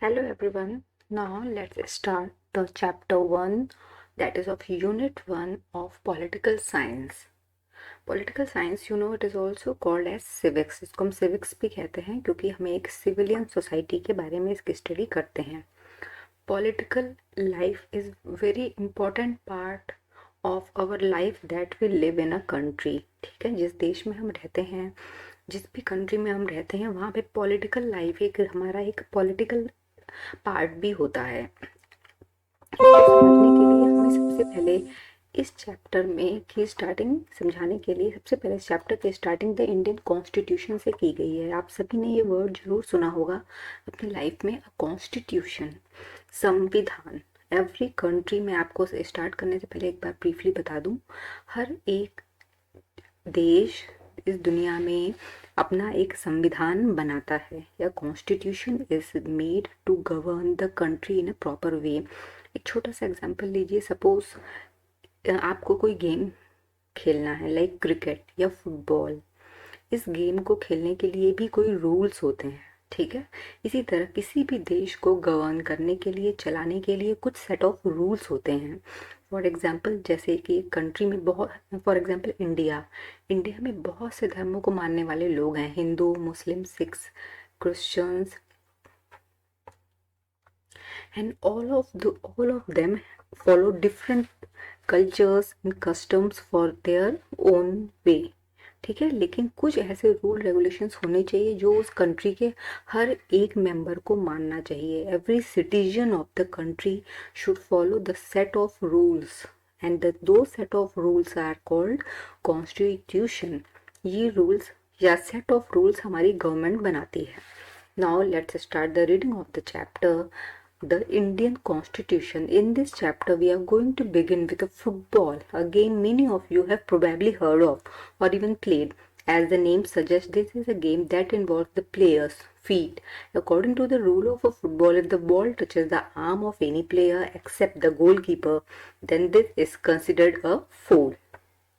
Hello everyone. Now let's start the chapter 1 that is of unit 1 of political science. Political science it is also called as civics. इसको हम civics भी कहते हैं क्योंकि हमें एक सिविलियन सोसाइटी के बारे में इसकी स्टडी करते हैं. Political life is very important part of our life that we live in a country. ठीक है, जिस देश में हम रहते हैं, जिस भी कंट्री में हम रहते हैं, वहाँ पे पॉलिटिकल लाइफ एक हमारा एक पॉलिटिकल पार्ट भी होता है. इसको समझने के लिए हमें सबसे पहले इस चैप्टर में की स्टार्टिंग समझाने के लिए सबसे पहले इस चैप्टर की स्टार्टिंग द इंडियन कॉन्स्टिट्यूशन से की गई है. आप सभी ने ये वर्ड जरूर सुना होगा अपनी लाइफ में, कॉन्स्टिट्यूशन, संविधान. एवरी कंट्री में आपको स्टार्ट करने से पहले एक बार ब्रीफली बता दूं, हर एक देश इस दुनिया में अपना एक संविधान बनाता है या constitution is made to govern the country in a proper way. एक छोटा सा एग्जांपल लीजिए. सपोज आपको कोई गेम खेलना है लाइक क्रिकेट या फुटबॉल. इस गेम को खेलने के लिए भी कोई रूल्स होते हैं, ठीक है. इसी तरह किसी भी देश को गवर्न करने के लिए, चलाने के लिए कुछ सेट ऑफ रूल्स होते हैं. फॉर एग्जाम्पल, जैसे कि कंट्री में बहुत, फॉर एग्जाम्पल इंडिया में बहुत से धर्मों को मानने वाले लोग हैं. Hindu, Muslim, Sikhs, Christians, and all of them follow different cultures and customs for their own way. ठीक है, लेकिन कुछ ऐसे रूल रेगुलेशंस होने चाहिए जो उस कंट्री के हर एक मेंबर को मानना चाहिए. Every citizen of the country should follow the set of rules and दो set of rules are called constitution. ये रूल्स या सेट ऑफ रूल्स हमारी गवर्नमेंट बनाती है. Now let's start the reading of the chapter The Indian Constitution. In this chapter, we are going to begin with a football, a game many of you have probably heard of or even played. As the name suggests, this is a game that involves the player's feet. According to the rule of a football, if the ball touches the arm of any player except the goalkeeper, then this is considered a foul.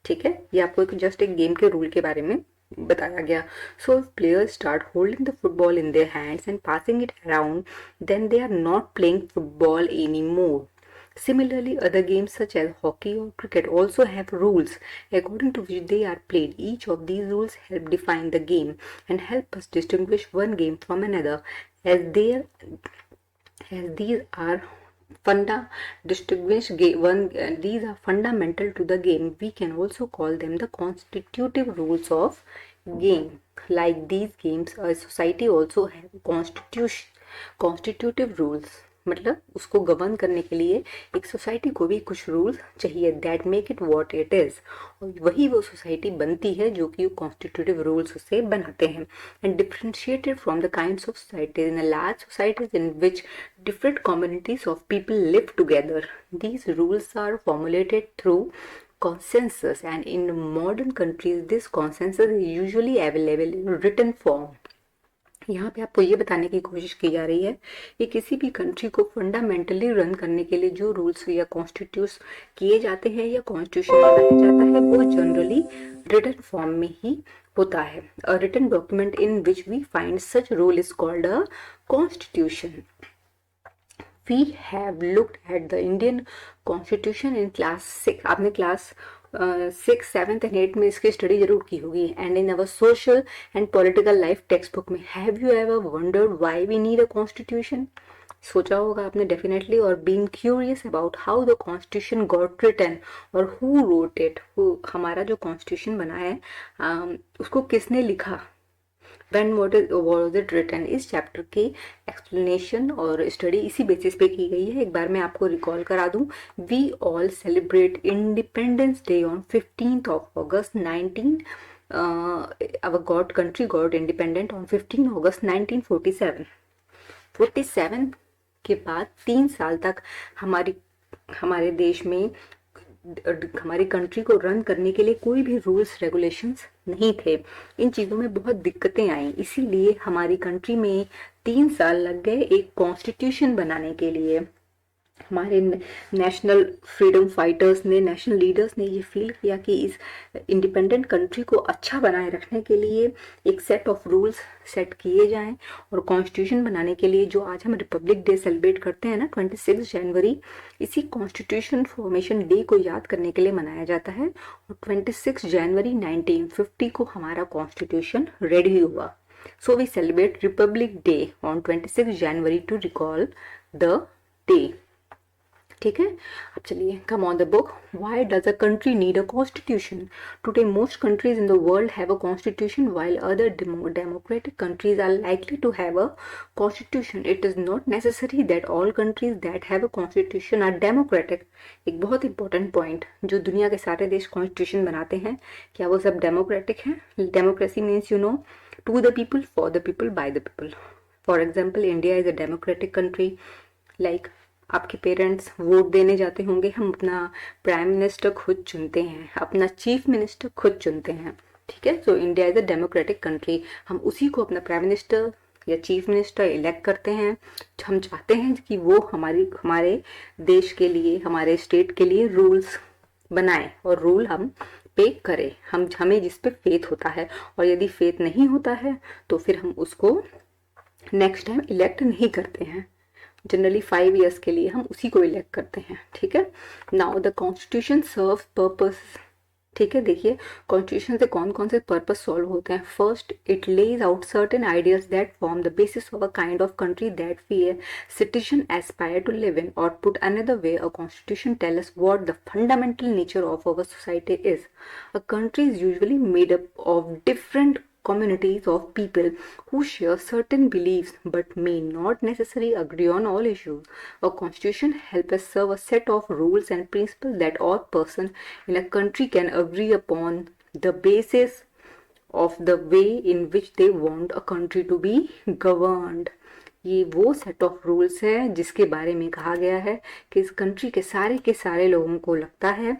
ठीक है, ये आपको just एक game के rule के बारे में बताया गया. So if players start holding the football in their hands and passing it around, then they are not playing football any more. Similarly, other games such as hockey or cricket also have rules according to which they are played. Each of these rules help define the game and help us distinguish one game from another. As these are these are fundamental to the game, we can also call them the constitutive rules of game. Like these games, a society also have constitutive rules. मतलब उसको govern करने के लिए एक society को भी कुछ rules चाहिए that make it what it is, और वही वो सोसाइटी बनती है जो कि कॉन्स्टिट्यूटिव रूल्स उसे बनाते हैं. And differentiated from the kinds of societies in a large societies in which different communities of people live together. These rules are formulated through consensus, and in modern countries this consensus is usually available in written form. यहाँ पे आपको ये बताने की कोशिश की जा रही है कि किसी भी कंट्री को फंडामेंटली रन करने के लिए जो रूल्स या कॉन्स्टिट्यूट किए जाते हैं या कॉन्स्टिट्यूशन बनाया जाता है वो जनरली रिटन फॉर्म में ही होता है. A written document in which we find such rule is called a constitution. We have looked at the Indian Constitution in class 6. आपने क्लास 6, 7 and 8 में इसकी स्टडी जरूर की होगी. And in our social and political life text book में. Have you ever wondered why we need a constitution? सोचा होगा आपने डेफिनेटली. और being curious about how the constitution got written और हु रोट इट. हमारा जो कॉन्स्टिट्यूशन बना है उसको किसने लिखा, when was it written. इस चैप्टर की एक्सप्लेनेशन और स्टडी इसी बेसिस पे की गई है. एक बार मैं आपको रिकॉल करा दूं. We all celebrate independence day on 15th of August 19 our God country got independent on 15 August 1947. 47 के बाद 3 साल तक हमारे देश में हमारी कंट्री को रन करने के लिए कोई भी रूल्स रेगुलेशंस नहीं थे. इन चीज़ों में बहुत दिक्कतें आई, इसीलिए हमारी कंट्री में 3 साल लग गए एक कॉन्स्टिट्यूशन बनाने के लिए. हमारे नेशनल फ्रीडम फाइटर्स ने, नेशनल लीडर्स ने ये फील किया कि इस इंडिपेंडेंट कंट्री को अच्छा बनाए रखने के लिए एक सेट ऑफ रूल्स सेट किए जाएं, और कॉन्स्टिट्यूशन बनाने के लिए जो आज हम रिपब्लिक डे सेलिब्रेट करते हैं ना 26 जनवरी, इसी कॉन्स्टिट्यूशन फॉर्मेशन डे को याद करने के लिए मनाया जाता है। और 26 जनवरी 1950 को हमारा कॉन्स्टिट्यूशन रेडी हुआ। So we celebrate republic day on 26 January to recall the day. ठीक है, अब चलिए, come on the book. Why does a country need a constitution? Today most countries in the world have a constitution while other democratic countries are likely to have a constitution. It is not necessary that all countries that have a constitution are democratic. एक बहुत important point, जो दुनिया के सारे देश constitution बनाते हैं, क्या वो सब डेमोक्रेटिक हैं? Democracy means, you know, to the people, for the people, by the people. For example, India is a democratic country. Like आपके पेरेंट्स वोट देने जाते होंगे, हम अपना प्राइम मिनिस्टर खुद चुनते हैं, अपना चीफ मिनिस्टर खुद चुनते हैं। ठीक है, so India is a democratic country. हम उसी को अपना प्राइम मिनिस्टर या चीफ मिनिस्टर इलेक्ट करते हैं। हम चाहते हैं कि वो हमारे देश के लिए, हमारे स्टेट के लिए रूल्स बनाए और रूल हम पे करें। हमें जिस पे फेथ होता है, और यदि फेथ नहीं होता है तो फिर हम उसको नेक्स्ट टाइम इलेक्ट नहीं करते हैं। जनरली 5 ईयर्स के लिए हम उसी को इलेक्ट करते हैं। ठीक है, now the constitution serve purpose. ठीक है, देखिए कॉन्स्टिट्यूशन से कौन कौन से पर्पस सॉल्व होते हैं। First, it lays out certain ideas that form the basis of a kind of country that we a citizen aspire to live in, और put another way a constitution tell us what the fundamental nature of our society is. A country is usually made up of different communities of people who share certain beliefs but may not necessarily agree on all issues. A constitution helps us serve a set of rules and principles that all persons in a country can agree upon the basis of the way in which they want a country to be governed. ये वो set of rules है जिसके बारे में कहा गया है कि इस कंट्री के सारे लोगों को लगता है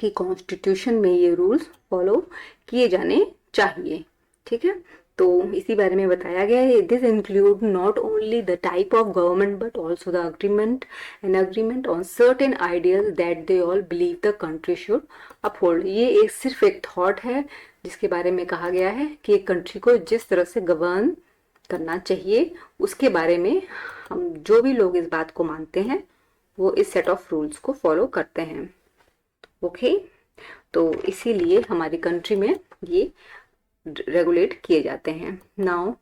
कि कॉन्स्टिट्यूशन में ये रूल्स फॉलो किए जाने चाहिए। ठीक है, तो इसी बारे में बताया गया है। This include not only the type of government but also the agreement on certain ideas that they all believe the country should uphold. ये सिर्फ एक थॉट है जिसके बारे में कहा गया है कि एक कंट्री को जिस तरह से गवर्न करना चाहिए, उसके बारे में हम जो भी लोग इस बात को मानते हैं वो इस सेट ऑफ रूल्स को फॉलो करते हैं। ओके, तो इसीलिए हमारी कंट्री में ये रेगुलेट किए जाते हैं। Now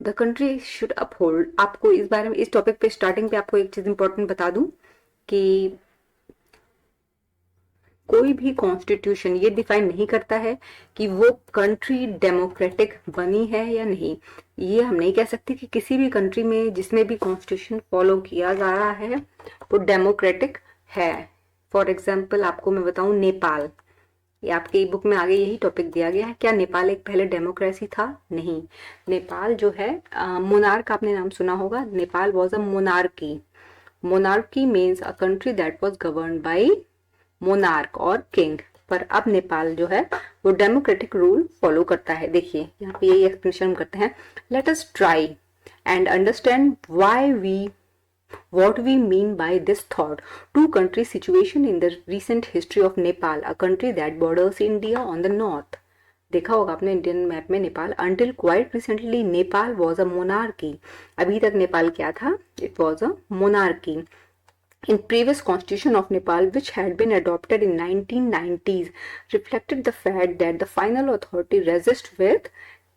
the country should uphold. आपको इस बारे में, इस टॉपिक पे स्टार्टिंग पे आपको एक चीज इंपॉर्टेंट बता दूं कि कोई भी कॉन्स्टिट्यूशन ये डिफाइन नहीं करता है कि वो कंट्री डेमोक्रेटिक बनी है या नहीं। ये हम नहीं कह सकते कि किसी भी कंट्री में जिसमें भी कॉन्स्टिट्यूशन फॉलो किया जा रहा है वो डेमोक्रेटिक है। फॉर एग्जाम्पल आपको मैं बताऊं, नेपाल, ये आपके बुक में आगे यही टॉपिक दिया गया है। क्या नेपाल एक पहले डेमोक्रेसी था? नहीं। नेपाल जो है, मोनार्क आपने नाम सुना होगा। Nepal was a monarchy. Monarchy means a country that was govern by monarch और किंग। पर अब नेपाल जो है वो डेमोक्रेटिक रूल फॉलो करता है। देखिए यहाँ पे यही एक्सप्लेनेशन करते हैं। Let us try and understand why we what we mean by this thought. Two countries situation in the recent history of Nepal, a country that borders India on the north. देखा होगा आपने Indian map में Nepal. Until quite recently Nepal was a monarchy. अभी तक नेपाल क्या था? It was a monarchy. In previous constitution of Nepal, which had been adopted in 1990s, reflected the fact that the final authority rests with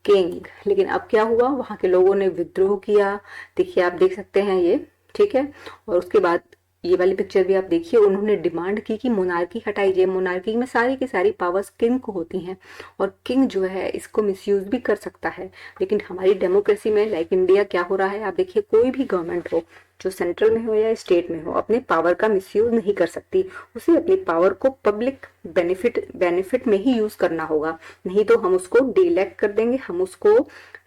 king. लेकिन अब क्या हुआ? वहाँ के लोगों ने विद्रोह किया। देखिए आप देख सकते हैं ये, ठीक है। और उसके बाद ये वाली पिक्चर भी आप देखिए, उन्होंने डिमांड की कि मोनार्की हटाई जाए। मोनार्की में सारी की सारी पावर्स किंग को होती हैं, और किंग जो है इसको मिसयूज भी कर सकता है। लेकिन हमारी डेमोक्रेसी में, लाइक इंडिया, क्या हो रहा है? आप देखिए, कोई भी गवर्नमेंट हो, जो सेंट्रल में हो या स्टेट में हो, अपने पावर का मिसयूज नहीं कर सकती। उसे अपनी पावर को पब्लिक बेनिफिट में ही यूज करना होगा, नहीं तो हम उसको डीइलेक्ट कर देंगे, हम उसको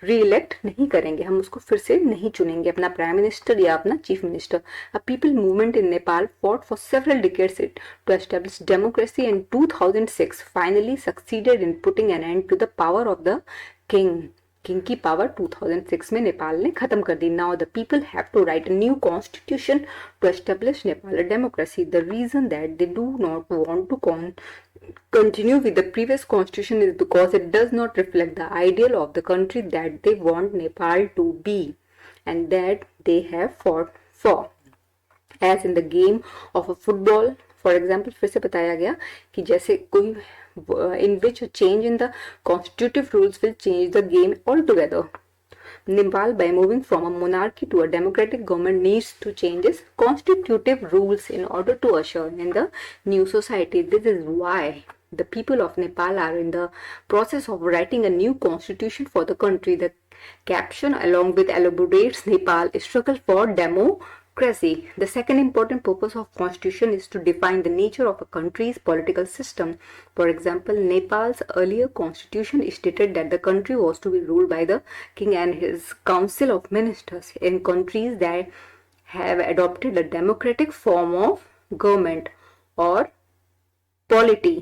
री-इलेक्ट नहीं करेंगे, हम उसको फिर से नहीं चुनेंगे अपना प्राइम मिनिस्टर या अपना chief minister. A people movement in Nepal fought for several decades to establish democracy, and 2006 finally succeeded in putting an end to the power of the king. King की पावर 2006 में नेपाल ने खत्म कर दी. Now the people have to write a new constitution to establish Nepal a democracy. The reason that they do not want to continue with the previous constitution is because it does not reflect the ideal of the country that they want Nepal to be and that they have fought for. As in the game of a football, for example, फिर से बताया गया कि जैसे कोई in which a change in the constitutive rules will change the game altogether. Nepal, by moving from a monarchy to a democratic government, needs to change its constitutive rules in order to usher in the new society. This is why the people of Nepal are in the process of writing a new constitution for the country. The caption, along with elaborates Nepal's struggle for democracy. The second important purpose of constitution is to define the nature of a country's political system. For example, Nepal's earlier constitution stated that the country was to be ruled by the king and his council of ministers. In countries that have adopted a democratic form of government or polity,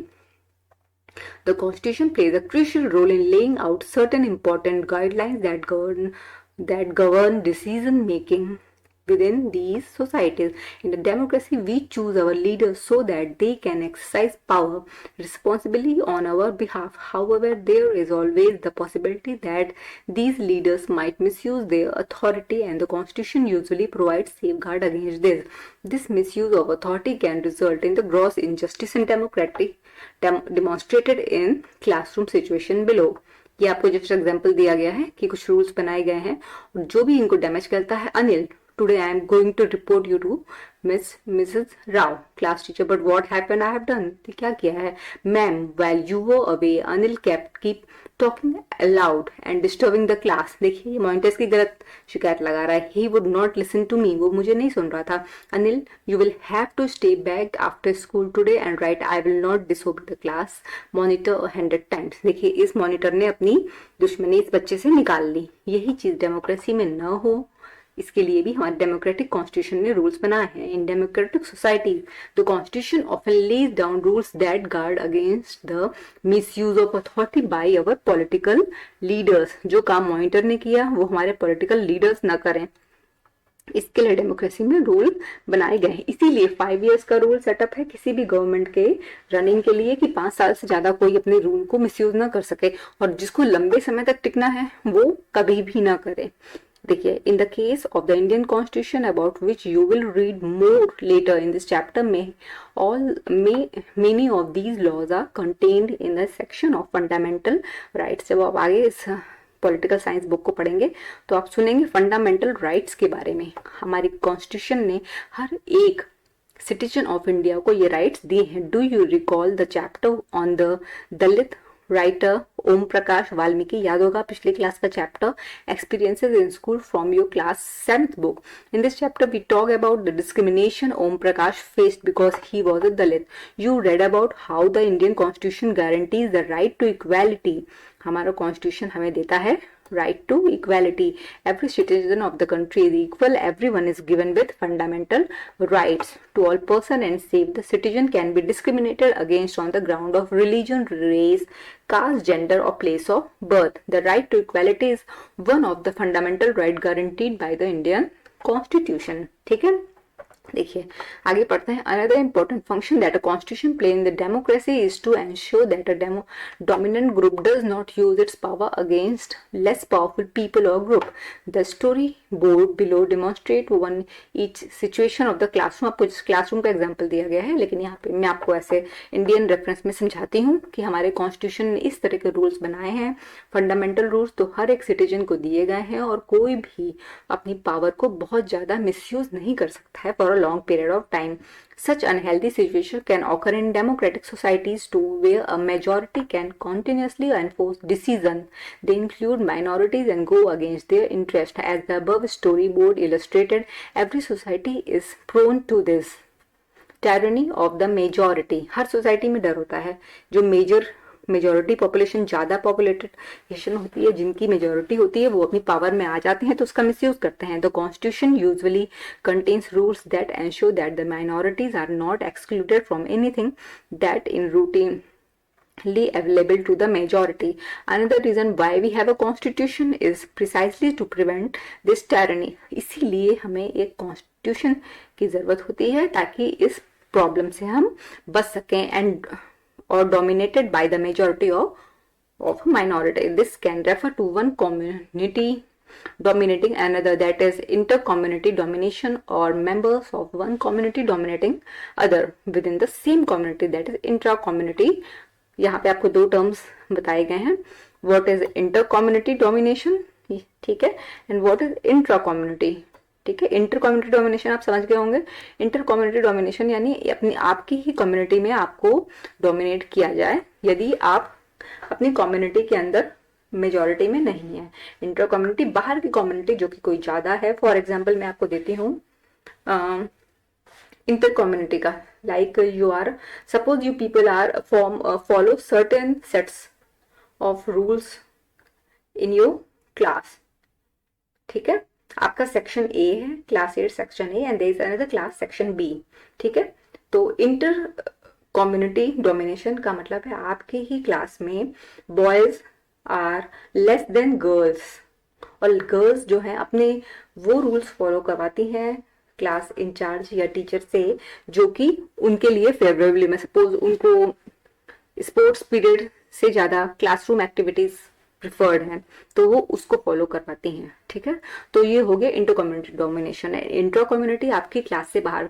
the constitution plays a crucial role in laying out certain important guidelines that govern decision making within these societies. In a democracy, we choose our leaders so that they can exercise power responsibly on our behalf. However, there is always the possibility that these leaders might misuse their authority, and the constitution usually provides safeguard against this. This misuse of authority can result in the gross injustice in democracy demonstrated in classroom situation below. ये आपको just example दिया गया है कि कुछ rules बनाए गए हैं और जो भी इनको डैमेज करता है, Anil, today I am going to report you to Mrs. Rao, class teacher. But what happened? I have done. क्या किया है? Ma'am, while you were away, Anil keep talking aloud and disturbing the class. देखिए monitors की गलत शिकायत लगा रहा है. He would not listen to me. वो मुझे नहीं सुन रहा था. Anil, you will have to stay back after school today and write I will not disobey the class monitor 100 times. देखिए इस मॉनिटर ने अपनी दुश्मनी इस बच्चे से निकाल ली. यही चीज डेमोक्रेसी में न हो, इसके लिए भी हमारे डेमोक्रेटिक कॉन्स्टिट्यूशन ने रूल्स बनाए हैं. In democratic societies the constitution often lays down rules that guard against the misuse of authority by our political leaders. जो काम मॉनिटर ने किया वो हमारे पॉलिटिकल लीडर्स ना करें, इसके लिए डेमोक्रेसी में रूल बनाए गए हैं. इसीलिए 5 इयर्स का रूल सेटअप है किसी भी गवर्नमेंट के रनिंग के लिए कि 5 साल से ज्यादा कोई अपने रूल को मिसयूज ना कर सके, और जिसको लंबे समय तक टिकना है वो कभी भी ना करे. देखिए, in the case of the Indian constitution about which you will read more later in this chapter में many of these laws are contained in the section of fundamental rights. जब आप आगे इस पॉलिटिकल साइंस बुक को पढ़ेंगे तो आप सुनेंगे फंडामेंटल राइट्स के बारे में. हमारी कॉन्स्टिट्यूशन ने हर एक सिटीजन ऑफ इंडिया को ये राइट्स दिए हैं. Do you recall the chapter on the Dalit writer Om Prakash Valmiki? याद होगा पिछले क्लास का chapter experiences in school from your class 7th book. In this chapter we talk about the discrimination Om Prakash faced because he was a Dalit. You read about how the Indian constitution guarantees the right to equality. हमारा constitution हमें देता है right to equality. Every citizen of the country is equal. Everyone is given with fundamental rights to all person and save. The citizen can be discriminated against on the ground of religion, race, caste, gender or place of birth. The right to equality is one of the fundamental right guaranteed by the Indian Constitution. ठीक है, देखिए आगे पढ़ते हैं. Another important function that a constitution play in the democracy is to ensure that a dominant group does not use its power against less powerful people और group. The story board below demonstrate one each situation of the classroom. आपको जिस classroom का example दिया गया है, लेकिन यहाँ पे मैं आपको ऐसे इंडियन रेफरेंस में समझाती हूँ कि हमारे कॉन्स्टिट्यूशन ने इस तरह के रूल्स बनाए हैं. फंडामेंटल रूल्स तो हर एक सिटीजन को दिए गए हैं और कोई भी अपनी पावर को बहुत ज्यादा मिसयूज नहीं कर सकता है for a long period of time. Such unhealthy situation can occur in democratic societies too, where a majority can continuously enforce decisions. They include minorities and go against their interest. As the above storyboard illustrated, every society is prone to this tyranny of the majority. Her society में डर होता है. जो majority population ज्यादा पॉपुलेटेशन होती है, जिनकी majority होती है, वो अपनी पावर में आ जाते हैं तो उसका मिसयूज करते हैं. The constitution usually contains rules that ensure that the minorities are not excluded from anything that in routine available to the majority. Another reason why we have a constitution is precisely to prevent this tyranny. इसीलिए हमें एक constitution की जरूरत होती है ताकि इस problem से हम बच सकें and or dominated by the majority of a minority. This can refer to one community dominating another, that is inter-community domination, or members of one community dominating other within the same community, that is intra-community. यहाँ पे आपको दो terms बताए गए हैं, what is inter community domination, ठीक है, and what is intra community, ठीक है। इंटर कम्युनिटी डोमिनेशन आप समझ गए होंगे। इंटर कम्युनिटी डोमिनेशन यानी अपनी आपकी ही कम्युनिटी में आपको डोमिनेट किया जाए यदि आप अपनी कम्युनिटी के अंदर मेजॉरिटी में नहीं है। इंटर कम्युनिटी बाहर की कम्युनिटी जो कि कोई ज्यादा है। फॉर एग्जाम्पल मैं आपको देती हूँ इंटर कम्युनिटी का, like you are, suppose you people are follow certain sets of rules in your class, ठीक है। आपका सेक्शन ए है, class 8 section A, and there is another class section B, ठीक है। तो इंटर कम्युनिटी डोमिनेशन का मतलब है आपके ही क्लास में boys are less than girls, और गर्ल्स जो है अपने वो रूल्स फॉलो करवाती हैं क्लास इंचार्ज या टीचर से जो कि उनके लिए फेवरेबली, मैं सपोज उनको स्पोर्ट्स पीरियड से ज्यादा क्लासरूम एक्टिविटीज प्रिफर्ड हैं तो वो उसको फॉलो करवाती हैं, ठीक है। तो ये हो गया इंटर कम्युनिटी डोमिनेशन है। इंटर कम्युनिटी आपकी क्लास से बाहर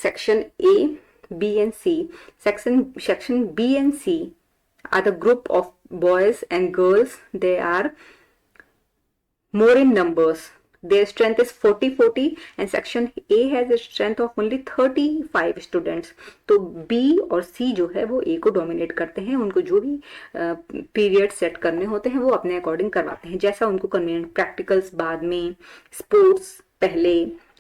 section A, B and C, section B and C are the group of boys and girls, they are more in numbers, their strength is 40-40 and section A has a strength of only 35 students. तो B और C जो है वो A को dominate करते हैं, उनको जो भी पीरियड सेट करने होते हैं वो अपने अकॉर्डिंग करवाते हैं जैसा उनको कन्वीनियंट, प्रैक्टिकल्स बाद में, स्पोर्ट्स पहले,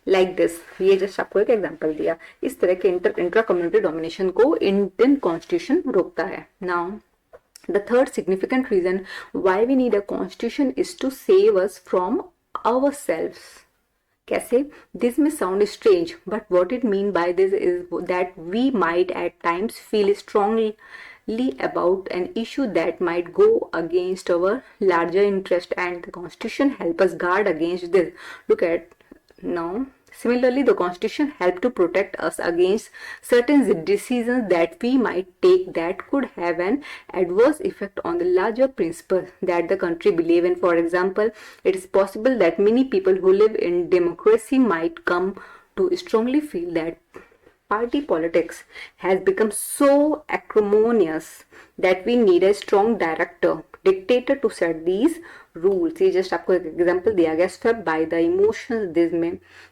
लाइक दिस। ये जस्ट आपको एक एग्जांपल दिया। इस तरह के इंट्रा कम्युनिटी डोमिनेशन को इंडियन कॉन्स्टिट्यूशन रोकता है। Now the third significant reason why we need a constitution is to save us from ourselves. कैसे? This may sound strange, but what it mean by this is that we might at times feel strongly about an issue that might go against our larger interest, and the constitution help us guard against this. Look at now. Similarly, the constitution help to protect us against certain decisions that we might take that could have an adverse effect on the larger principles that the country believe in. For example, it is possible that many people who live in democracy might come to strongly feel that party politics has become so acrimonious that we need a strong dictator to set these rules. ये just आपको एक example दिया गया, swept by the emotions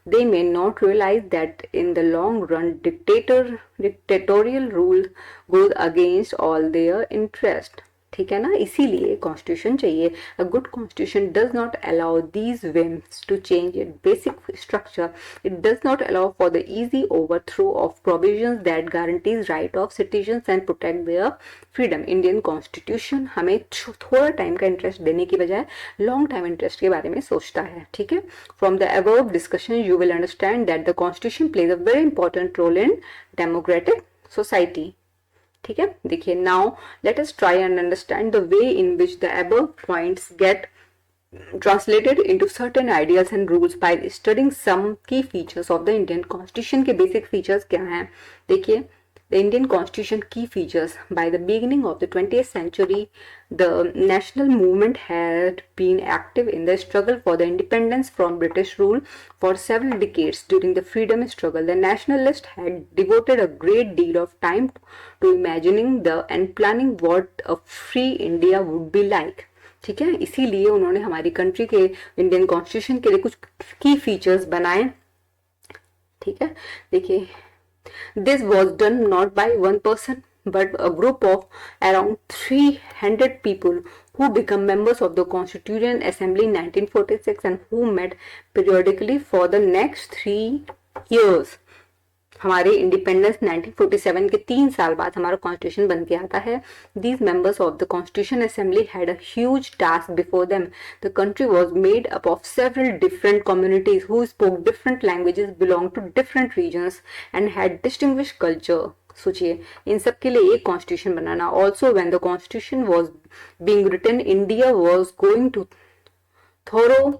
they may not realize that in the long run dictatorial rule goes against all their interest, ठीक है ना। इसीलिए constitution चाहिए। A good constitution does not allow these whims to change its basic structure. It does not allow for the easy overthrow of provisions that guarantees right of citizens and protect their freedom. Indian Constitution हमें थोड़ा time का interest देने की बजाय long time interest के बारे में सोचता है, ठीक है। From the above discussion you will understand that the Constitution plays a very important role in democratic society. ठीक है, देखिए now let us try and understand the way in which the above points get translated into certain ideas and rules by studying some key features of the Indian Constitution. के basic features क्या हैं? देखिए, the Indian Constitution key features. By the beginning of the 20th century, the national movement had been active in the struggle for the independence from British rule for several decades. During the freedom struggle, the nationalists had devoted a great deal of time to imagining and planning what a free India would be like. ठीक है, इसीलिए उन्होंने हमारी country के Indian constitution के लिए कुछ की फीचर्स बनाए, ठीक है। देखिए, this was done not by one person but a group of around 300 people who become members of the Constituent Assembly in 1946 and who met periodically for the next 3 years. हमारे independence 1947 के 3 साल बाद हमारा constitution बन के आता है. These members of the Constitution Assembly had a huge task before them. The country was made up of several different communities who spoke different languages, belonged to different regions, and had distinguished culture. सोचिए, इन सब के लिए एक constitution बनाना। Also when the constitution was being written, India was going to through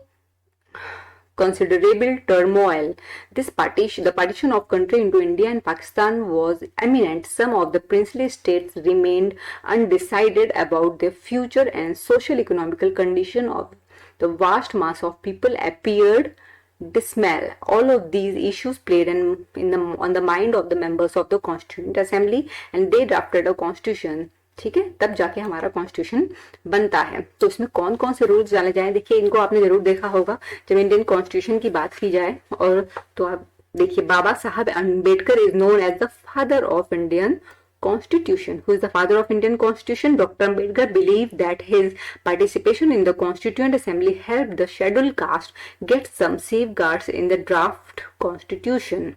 considerable turmoil. The partition of country into India and Pakistan was imminent. Some of the princely states remained undecided about their future, and social economical condition of the vast mass of people appeared dismal. All of these issues played on the mind of the members of the Constituent Assembly, and they drafted a constitution. ठीक है, तब जाके हमारा constitution बनता है। तो इसमें कौन कौन से रूल्स डाले जाएं, देखिए इनको आपने जरूर देखा होगा जब इंडियन कॉन्स्टिट्यूशन की बात की जाए। और तो आप देखिए, Baba Saheb Ambedkar is known as the father of Indian Constitution. Who is the father of Indian Constitution? Dr. Ambedkar believed that his participation in the Constituent Assembly helped the scheduled caste get some safeguards in the draft Constitution.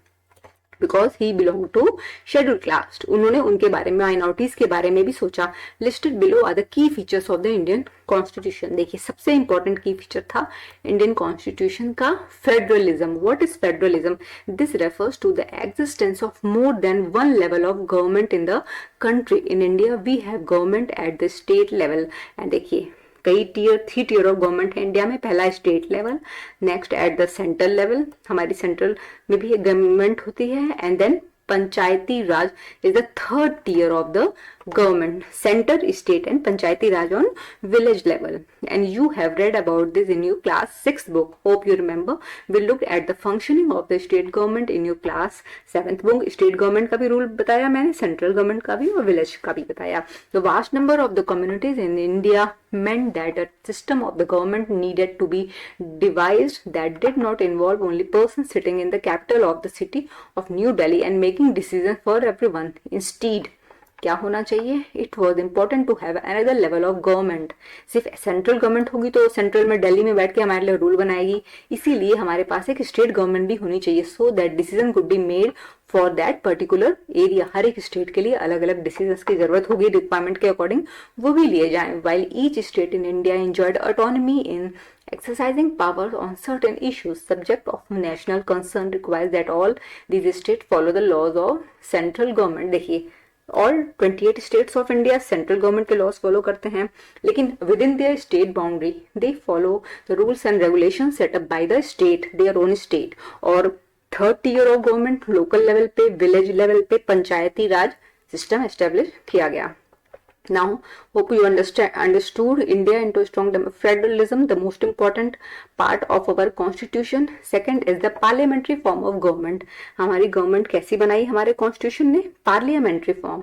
Because he belong to schedule caste. उन्होंने उनके बारे में, minorities के बारे में भी सोचा। Listed below are the key features of the Indian constitution. देखिए सबसे इंपॉर्टेंट की फीचर था इंडियन कॉन्स्टिट्यूशन का federalism. What is federalism? This refers to the existence of more than one level of government in the country. In India we have government at the state level. And देखिए कई three tier of government है India में। पहला state level, next at the central level, हमारी central में भी government होती है, and then Panchayati Raj is the third tier of the government, center, state and panchayati raj on village level. And you have read about this in your class 6 book. Hope you remember. We looked at the functioning of the state government in your class 7th book. State government का भी rule बताया मैंने, central government का भी और village का भी बताया. The vast number of the communities in India meant that a system of the government needed to be devised that did not involve only persons sitting in the capital of the city of New Delhi and making decisions for everyone. Instead, क्या होना चाहिए? It was important to have another level of government. सिर्फ central government होगी तो central में दिल्ली में बैठ के हमारे लिए रूल बनाएगी, इसीलिए हमारे पास एक स्टेट गवर्नमेंट भी होनी चाहिए so that decision could be made for that particular area. हर एक स्टेट के लिए अलग अलग डिसीजन की जरूरत होगी, रिक्वायरमेंट के अकॉर्डिंग वो भी लिए जाएं. While each state in India enjoyed autonomy in exercising powers on certain issues subject of national concern requires that all these states follow the laws of central government. देखिए all 28 states of India central government के laws follow करते हैं, लेकिन within their state boundary they follow the rules and regulation set up by the state, their own state. और third tier of government local level पे, village level पे पंचायती राज system establish किया गया. Now, hope you understood India into strong federalism, the most important part of our constitution. Second is the parliamentary form of government. हमारी government कैसी बनाई हमारे constitution ने? Parliamentary form.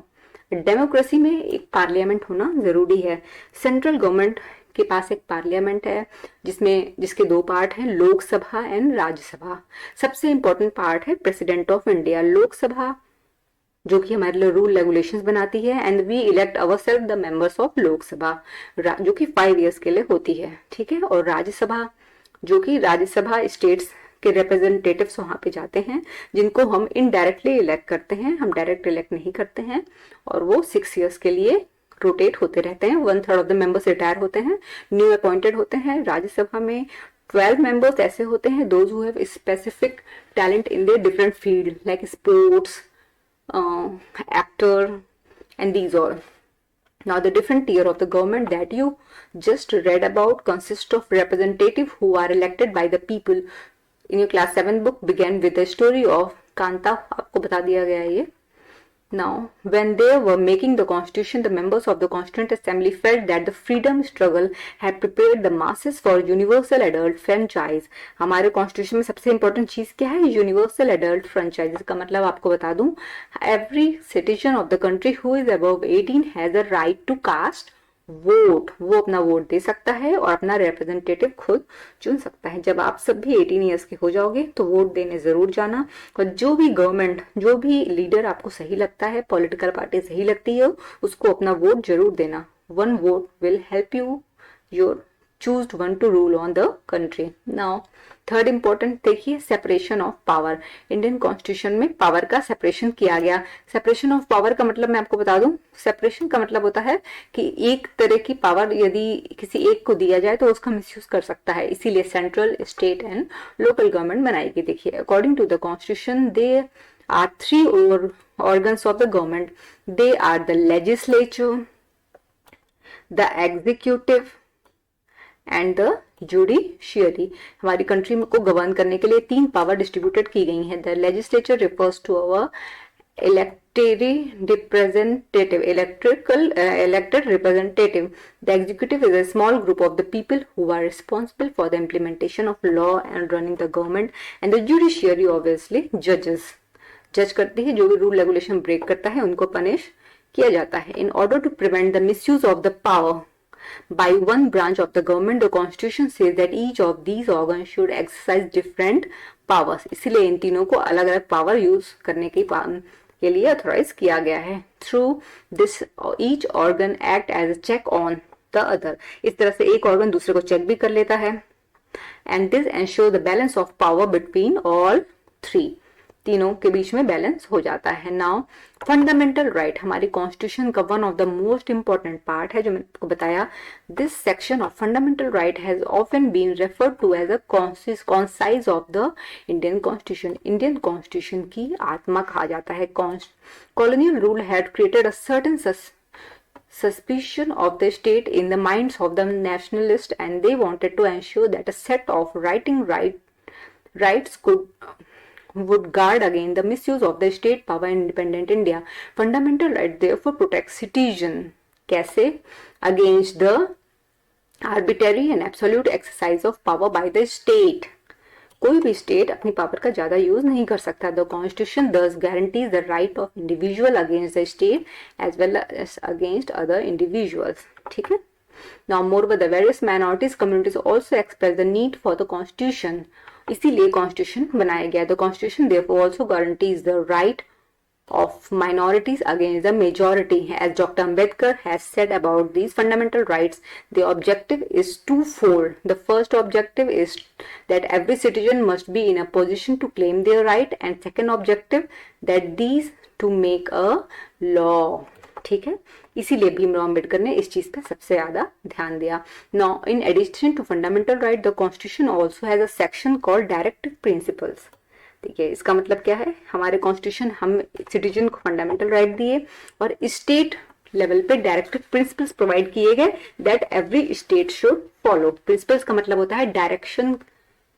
Democracy में एक पार्लियामेंट होना जरूरी है. सेंट्रल गवर्नमेंट के पास एक पार्लियामेंट है जिसके दो पार्ट हैं, लोकसभा एंड राज्यसभा. सबसे इंपॉर्टेंट पार्ट है प्रेसिडेंट ऑफ इंडिया. लोकसभा जो कि हमारे लिए रूल रेगुलेशंस बनाती है, and we elect ourselves the members of Lok Sabha जो कि 5 इयर्स के लिए होती है, ठीक है. और राज्यसभा जो कि राज्यसभा स्टेट्स के रिप्रेजेंटेटिव्स वहां पे जाते हैं जिनको हम इनडायरेक्टली इलेक्ट करते हैं, हम डायरेक्ट इलेक्ट नहीं करते हैं, और वो 6 इयर्स के लिए रोटेट होते रहते हैं. 1/3 ऑफ द मेंबर्स रिटायर होते हैं, न्यू अपॉइंटेड होते हैं. राज्यसभा में 12 मेंबर्स ऐसे होते हैं those who have specific talent in their different field like sports, actor, and these all. Now the different tier of the government that you just read about consist of representative who are elected by the people. In your class 7 book began with the story of Kanta. आपको बता दिया गया है ये. Now, when they were making the constitution, the members of the Constituent Assembly felt that the freedom struggle had prepared the masses for universal adult franchise. हमारे constitution में सबसे important चीज क्या है? Universal adult franchise. इसका मतलब आपको बता दूं, every citizen of the country who is above 18 has a right to cast vote. वो अपना वोट दे सकता है और अपना रिप्रेजेंटेटिव खुद चुन सकता है. जब आप सब भी 18 ईयर्स के हो जाओगे तो वोट देने जरूर जाना. और जो भी गवर्नमेंट, जो भी लीडर आपको सही लगता है, पॉलिटिकल पार्टी सही लगती है, उसको अपना वोट जरूर देना. 1 vote will help you your choose one to rule on the country. Now third important देखिए, separation of power. Indian constitution में पावर का सेपरेशन किया गया. सेपरेशन ऑफ पावर का मतलब मैं आपको बता दूं, सेपरेशन का मतलब होता है कि एक तरह की पावर यदि किसी एक को दिया जाए तो उसका मिसयूज कर सकता है, इसीलिए central, state and local government बनाई गई. देखिए according to the constitution there are 3 or organs of the government. They are the legislature, the executive and the judiciary. हमारी कंट्री को गवर्न करने के लिए 3 पावर डिस्ट्रीब्यूटेड की गई हैं. The legislature refers to our electory representative, elected representative. The executive is a small group of the people who are responsible for the implementation of law and running the government. And the judiciary obviously judges. जज करती है, जो भी rule regulation break करता है उनको punish किया जाता है. In order to prevent the misuse of the power by one branch of the government, the constitution says that each of these organs should exercise different powers. इसलिए इन तीनों को अलग अलग पावर यूज करने के लिए ऑथोराइज किया गया है. Through this each organ act as a check on the other. इस तरह से एक ऑर्गन दूसरे को चेक भी कर लेता है. And this ensure the balance of power between all three. तीनों के बीच में बैलेंस हो जाता है. नाउ फंडामेंटल राइट हमारी कॉन्स्टिट्यूशन का one of the most important part है, जो मैंने आपको बताया. This section of fundamental right has often been referred to as a concise of the Indian constitution. Indian constitution की आत्मा कहा जाता है. Colonial rule had created a certain suspicion of the state in the minds of the nationalists, and they wanted to ensure that a set of rights would guard against the misuse of the state power in independent India. Fundamental right therefore protects citizen. कैसे? Against the arbitrary and absolute exercise of power by the state. कोई भी state अपनी power का ज्यादा use नहीं कर सकता. The constitution thus guarantees the right of individual against the state as well as against other individuals. ठीक है. Now moreover the various minorities communities also express the need for the constitution. इसीलिए constitution बनाया गया. The constitution therefore also guarantees the right of minorities against the majority. As Dr. Ambedkar has said about these fundamental rights, the objective is twofold. The first objective is that every citizen must be in a position to claim their right, and second objective that these to make a law. ठीक है. इसीलिए भीमराव अम्बेडकर ने इस चीज पर सबसे ज्यादा ध्यान दिया. Now in addition to fundamental right the constitution also has a section called directive principles. ठीक है. इसका मतलब क्या है? हमारे कॉन्स्टिट्यूशन हम सिटीजन को फंडामेंटल राइट दिए और स्टेट लेवल पे डायरेक्टिव प्रिंसिपल्स प्रोवाइड किए गए that every state should follow. Principles का मतलब होता है डायरेक्शन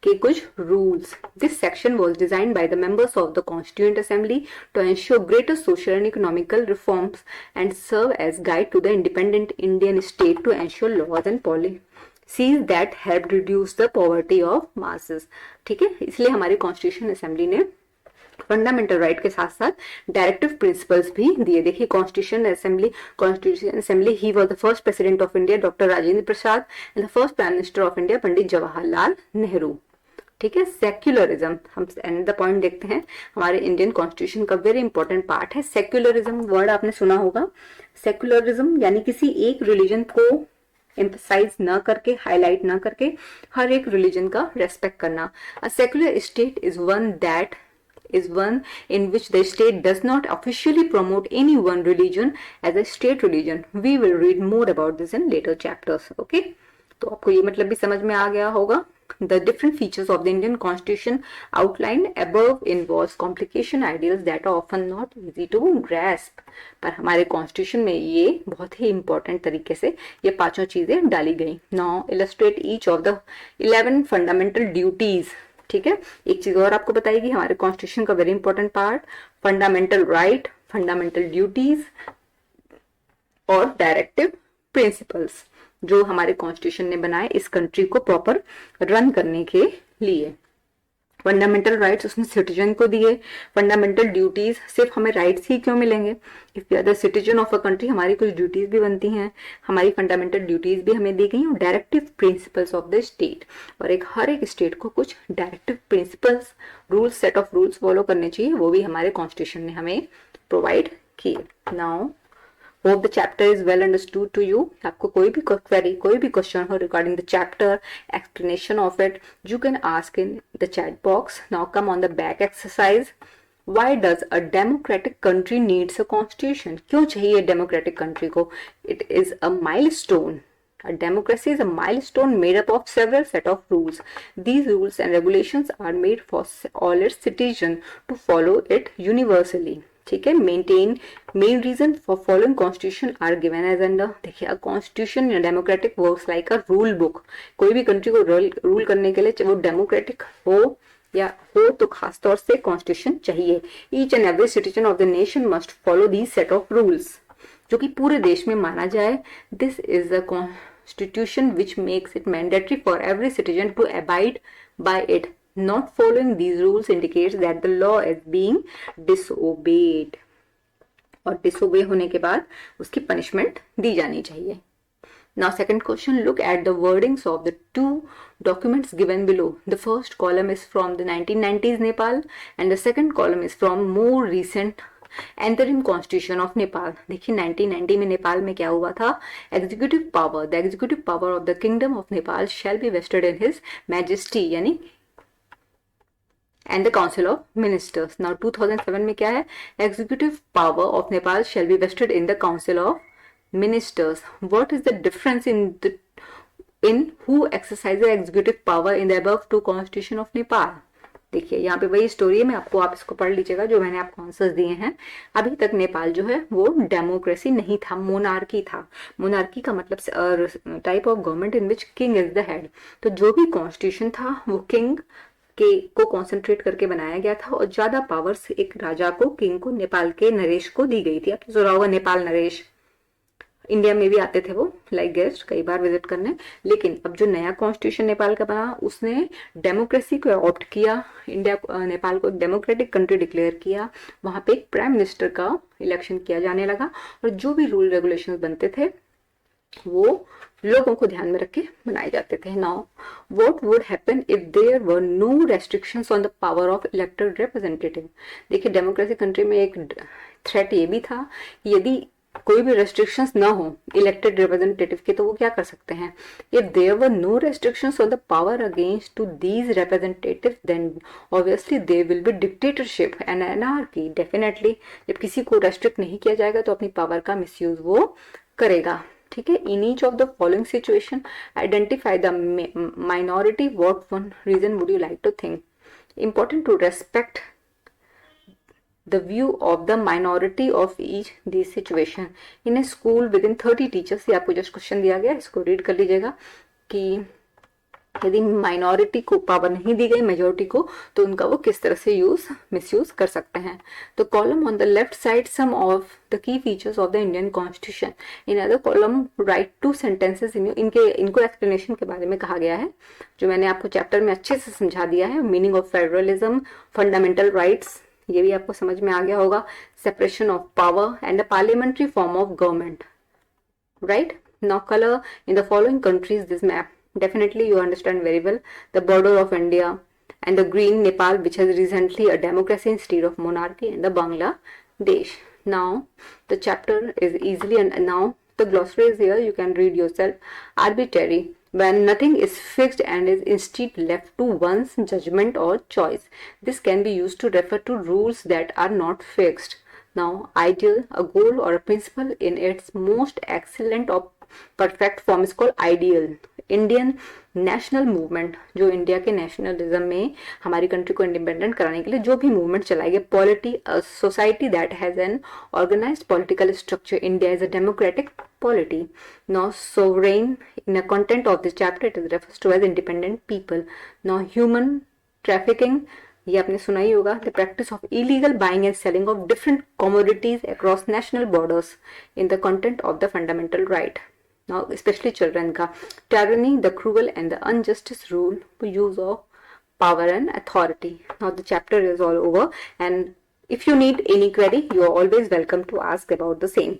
के कुछ rules. This section was designed by the members of the constituent assembly to ensure greater social and economical reforms and serve as guide to the independent Indian state to ensure laws and policies that help reduce the poverty of masses. ठीक है. इसलिए हमारी constitution assembly ने fundamental right के साथ साथ directive principles भी दिए. देखिए कॉन्स्टिट्यूशन असेंबली ही was the first president of India doctor Rajendra Prasad and the first prime minister of India Pandit Jawaharlal Nehru. ठीक है. सेक्युलरिज्म हम एंड द पॉइंट देखते हैं. हमारे इंडियन कॉन्स्टिट्यूशन का वेरी इंपॉर्टेंट पार्ट है सेक्युलरिज्म. वर्ड आपने सुना होगा. सेक्युलरिज्म यानी किसी एक रिलीजन को एम्फसाइज न करके, हाईलाइट न करके हर एक रिलीजन का रेस्पेक्ट करना. A secular state is one in which the state does not officially promote any one religion as a state religion. We will read more about this in later chapters. Okay? तो आपको ये मतलब भी समझ में आ गया होगा. The different features of the Indian Constitution outlined above involves complication ideas that are often not easy to grasp. पर हमारे कॉन्स्टिट्यूशन में ये बहुत ही इंपॉर्टेंट तरीके से ये पांचों चीजें डाली गई. Now illustrate each of the 11 fundamental duties. ठीक है. एक चीज और आपको बताएगी हमारे कॉन्स्टिट्यूशन का very important part fundamental right, fundamental duties और डायरेक्टिव प्रिंसिपल्स जो हमारे कॉन्स्टिट्यूशन ने बनाए इस कंट्री को प्रॉपर रन करने के लिए. फंडामेंटल राइट्स उसने सिटीजन को दिए. फंडामेंटल ड्यूटीज सिर्फ हमें राइट्स ही क्यों मिलेंगे? If you are the citizen of a country हमारी कुछ ड्यूटीज भी बनती हैं. हमारी फंडामेंटल ड्यूटीज भी हमें दी गई और directive principles of the state. और हर एक स्टेट को कुछ directive principles rules set of rules follow करने चाहिए. वो भी हमारे कॉन्स्टिट्यूशन ने हमें प्रोवाइड किए. Now hope the chapter is well understood to you. आपको कोई भी query, कोई भी question हो regarding the chapter, explanation of it, you can ask in the chat box. Now come on the back exercise. Why does a democratic country needs a constitution? क्यों चाहिए democratic country को? It is a milestone. A democracy is a milestone made up of several set of rules. These rules and regulations are made for all its citizens to follow it universally. ठीक है। Main reason for following constitution are given as under. देखिए constitution democratic works like a rule book. कोई भी country को rule करने के लिए चाहे वो डेमोक्रेटिक हो तो खास तौर से कॉन्स्टिट्यूशन चाहिए। Each and every citizen of the nation must follow these set of rules, जो कि पूरे देश में माना जाए। This is the constitution which makes it mandatory for every citizen to abide by it. Not following these rules indicates that the law is being disobeyed, और disobey होने के बाद उसकी पनिशमेंट दी जानी चाहिए। Now second question, look at the wordings of the two documents given below. The first column is from the 1990s Nepal and the second column is from more recent interim constitution of Nepal. देखिए 1990 में नेपाल में क्या हुआ था, executive power, the executive power of the kingdom of Nepal shall be vested in his majesty यानी and the Council of Ministers. Now 2007 में क्या है, executive power of Nepal shall be vested in the Council of Ministers. What is the difference in who exercises executive power in the above two constitution of Nepal? देखिए यहाँ पे वही story है, मैं आपको आप इसको पढ़ लीजिएगा जो मैंने आपको आंसर्स दिए हैं। अभी तक नेपाल जो है वो डेमोक्रेसी नहीं था, मोनार्की था। मोनार्की का मतलब type of government in which king is the head. तो जो भी कॉन्स्टिट्यूशन था वो किंग को कॉन्सेंट्रेट करके बनाया गया था और ज्यादा पावर्स एक राजा को, किंग को, नेपाल के नरेश को दी गई थी। आपने सुना होगा नेपाल नरेश, इंडिया में भी आते थे वो लाइक गेस्ट कई बार विजिट करने। लेकिन अब जो नया कॉन्स्टिट्यूशन नेपाल का बना उसने डेमोक्रेसी को अडॉप्ट किया, नेपाल को एक डेमोक्रेटिक कंट्री डिक्लेयर किया। वहां पे एक प्राइम मिनिस्टर का इलेक्शन किया जाने लगा और जो भी रूल रेगुलेशन बनते थे वो लोगों को ध्यान में रख के बनाए जाते थे। Now what would happen if there were no restrictions on the power of elected representative. देखिए डेमोक्रेसी कंट्री में एक थ्रेट ये भी था कि यदि कोई भी रेस्ट्रिक्शंस ना हो इलेक्टेड रिप्रेजेंटेटिव के तो वो क्या कर सकते हैं। If there were no restrictions on the power against to these representative then obviously there will be dictatorship and anarchy. Definitely जब किसी को रेस्ट्रिक्ट नहीं किया जाएगा तो अपनी पावर का मिसयूज वो करेगा। ठीक है। In each of the following situation identify the minority, what one reason would you like to think. Important to respect the view of the minority of each these situation in a school within 30 teachers। ये आपको just question दिया गया, इसको read कर लीजिएगा कि यदि minority को पावर नहीं दी गई मेजोरिटी को तो उनका वो किस तरह से मिसयूज कर सकते हैं। तो column on the left side some of the key features of the Indian constitution, in other column write two sentences. इनको एक्सप्लेनेशन के बारे में कहा गया है जो मैंने आपको चैप्टर में अच्छे से समझा दिया है। Meaning of federalism, fundamental rights, ये भी आपको समझ में आ गया होगा। Separation of power and the parliamentary form of government, right. Now colour in the following countries this map, definitely you understand very well the border of India and the green Nepal which has recently a democracy instead of monarchy, and the Bangladesh. Now the chapter is easily, and now the glossary is here, you can read yourself. Arbitrary, when nothing is fixed and is instead left to one's judgment or choice. This can be used to refer to rules that are not fixed. Now ideal, a goal or a principle in its most excellent or perfect form is called ideal. Indian national movement, जो India के nationalism में हमारी country को independent कराने के लिए जो भी मूवमेंट चलाई गई, polity society that has an organised political structure, India is a democratic polity. Now sovereign, in the content of this chapter it is refers to as independent people. Now human trafficking, ये आपने सुना ही होगा, the practice of illegal buying and selling of different commodities across national borders in the content of the fundamental right. Now especially children का tyranny, the cruel and the injustice rule, use of power and authority. Now the chapter is all over, and if you need any query you are always welcome to ask about the same.